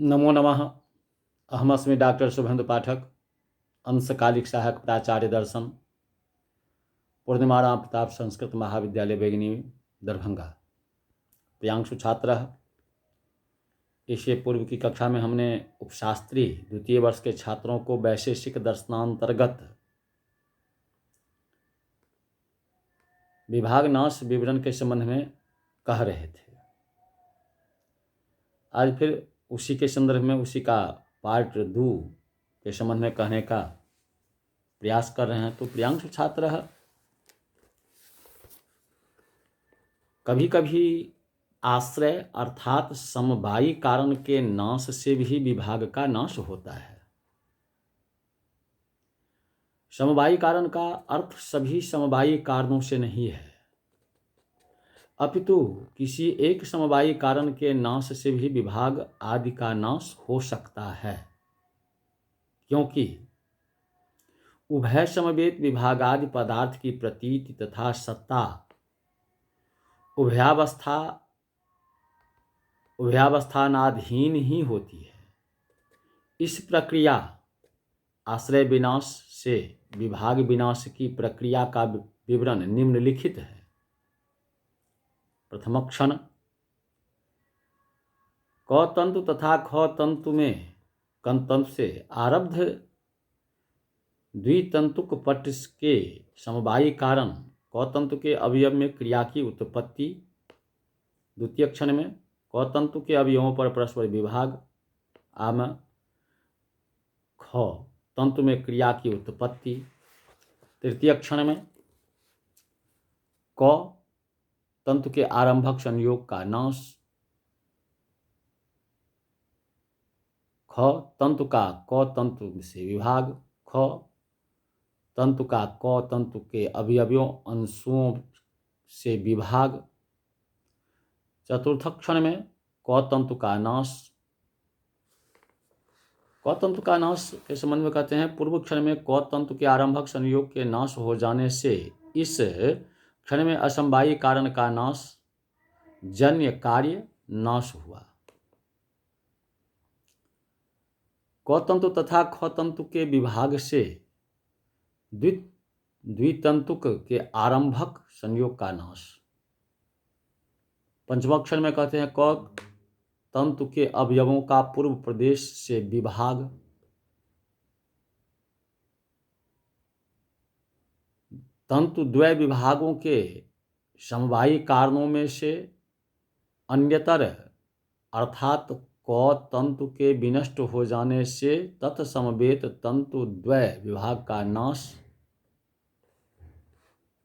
नमो नमः। अहमस्मि डॉक्टर शुभेन्दु पाठक, अंशकालिक सहायक प्राचार्य दर्शन, पूर्णिमाराम प्रताप संस्कृत महाविद्यालय बेगनी, दरभंगा। प्रियांशु छात्र, इससे पूर्व की कक्षा में हमने उपशास्त्री द्वितीय वर्ष के छात्रों को वैशेषिक दर्शनांतर्गत विभाग नाश विवरण के संबंध में कह रहे थे। आज फिर उसी के संदर्भ में उसी का पार्ट 2 के संबंध में कहने का प्रयास कर रहे हैं। तो प्रियांशु छात्र, कभी कभी आश्रय अर्थात समवायी कारण के नाश से भी विभाग का नाश होता है। समवायी कारण का अर्थ सभी समवायी कारणों से नहीं है, अपितु किसी एक समवायी कारण के नाश से भी विभाग आदि का नाश हो सकता है, क्योंकि उभय समवेत विभागादि पदार्थ की प्रतीति तथा सत्ता उभयावस्थानाधीन ही होती है। इस प्रक्रिया आश्रय विनाश से विभाग विनाश की प्रक्रिया का विवरण निम्नलिखित है। प्रथम क्षण क तंतु तथा ख तंतु में कंतंतु से आरब्ध द्वितंतुक पट के समवायी कारण क तंतु के अवयव में क्रिया की उत्पत्ति। द्वितीय क्षण में क तंतु के अवयवों पर परस्पर विभाग। आम ख तंतु में क्रिया की उत्पत्ति। तृतीय क्षण में क तंतु के आरंभक संयोग का नाश। ख तंतु का क तंतु से विभाग। ख तंतु का क तंतु के अवयवों अंशों से विभाग। चतुर्थ क्षण में क तंतु का नाश। क तंतु का नाश के संबंध में कहते हैं, पूर्व क्षण में क तंतु के आरंभक संयोग के नाश हो जाने से इस क्षण में असमवायी कारण का नाश, जन्य कार्य नाश हुआ। क तंतु तथा ख तंतु के विभाग से द्वितंतुक के आरंभक संयोग का नाश। पंचम क्षण में कहते हैं क तंतु के अवयवों का पूर्व प्रदेश से विभाग। तंतु द्वय विभागों के समवायी कारणों में से अन्यतर अर्थात क तंतु के विनष्ट हो जाने से तत्समवेत तंतु द्वय विभाग का नाश।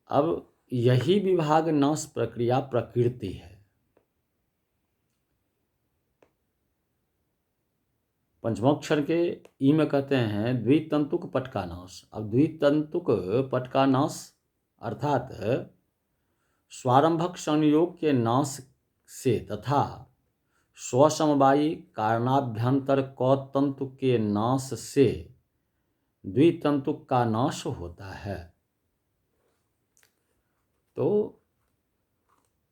अब यही विभाग नाश प्रक्रिया प्रकृति है। पंचमोक्षर के ई में कहते हैं द्वितंतुक पट का नाश। अब द्वितंतुक पट का नाश अर्थात स्वारंभक संयोग के नाश से तथा स्वसमवायी कारणाभ्यंतर क तंतु के नाश से द्वितंतुक का नाश होता है। तो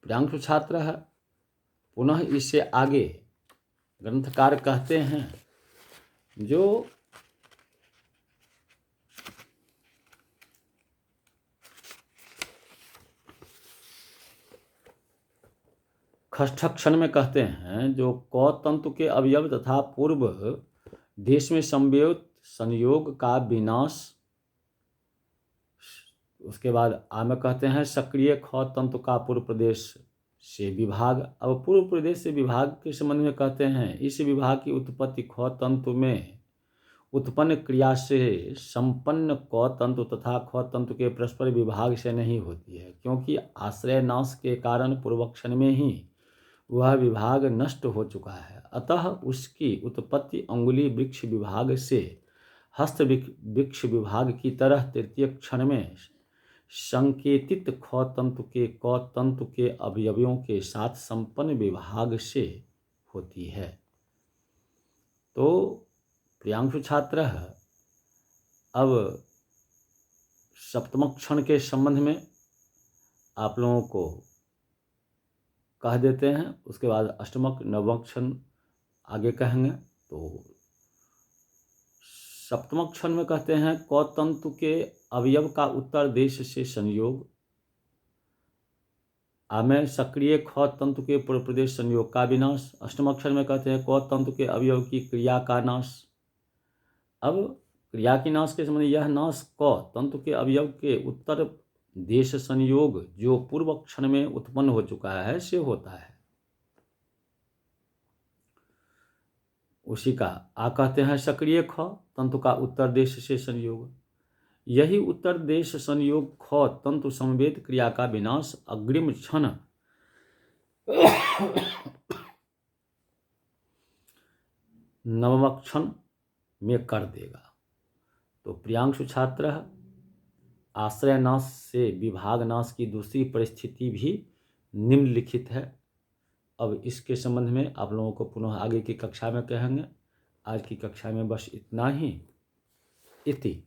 प्रियांशु छात्र है, पुनः इससे आगे ग्रंथकार कहते हैं जो षष्ठ क्षण में कहते हैं, जो क तंतु के अवयव तथा पूर्व देश में संवेत संयोग का विनाश। उसके बाद आ में कहते हैं सक्रिय ख तंतु का पूर्व प्रदेश से विभाग। अब पूर्व प्रदेश से विभाग के संबंध में कहते हैं, इस विभाग की उत्पत्ति ख तंतु में उत्पन्न क्रिया से संपन्न क तंतु तथा ख तंतु के परस्पर विभाग से नहीं होती है, क्योंकि आश्रय नाश के कारण पूर्व क्षण में ही वह विभाग नष्ट हो चुका है। अतः उसकी उत्पत्ति अंगुली वृक्ष विभाग से हस्त वृक्ष विभाग की तरह तृतीय क्षण में संकेतित ख तंतु के क तंतु के अवयवों के साथ संपन्न विभाग से होती है। तो प्रियांशु छात्र, अब सप्तम क्षण के संबंध में आप लोगों को कह देते हैं, उसके बाद अष्टमक नवम क्षण आगे कहेंगे। तो सप्तम अक्षर में कहते हैं क तंतु के अवयव का उत्तर देश से संयोग। में सक्रिय ख तंतु के पूर्व प्रदेश संयोग का विनाश। अष्टम अक्षर में कहते हैं क तंतु के अवयव की क्रिया का नाश। अब क्रिया के नाश के संबंध यह नाश क तंतु के अवयव के उत्तर देश संयोग जो पूर्व क्षण में उत्पन्न हो चुका है से होता है। उसी का कहते हैं सक्रिय ख तंतु का उत्तर देश से संयोग। यही उत्तर देश संयोग ख तंतु समवेत क्रिया का विनाश अग्रिम क्षण नवम क्षण में कर देगा। तो प्रियांशु छात्र, आश्रय नाश से विभाग नाश की दूसरी परिस्थिति भी निम्नलिखित है। अब इसके संबंध में आप लोगों को पुनः आगे की कक्षा में कहेंगे। आज की कक्षा में बस इतना ही। इति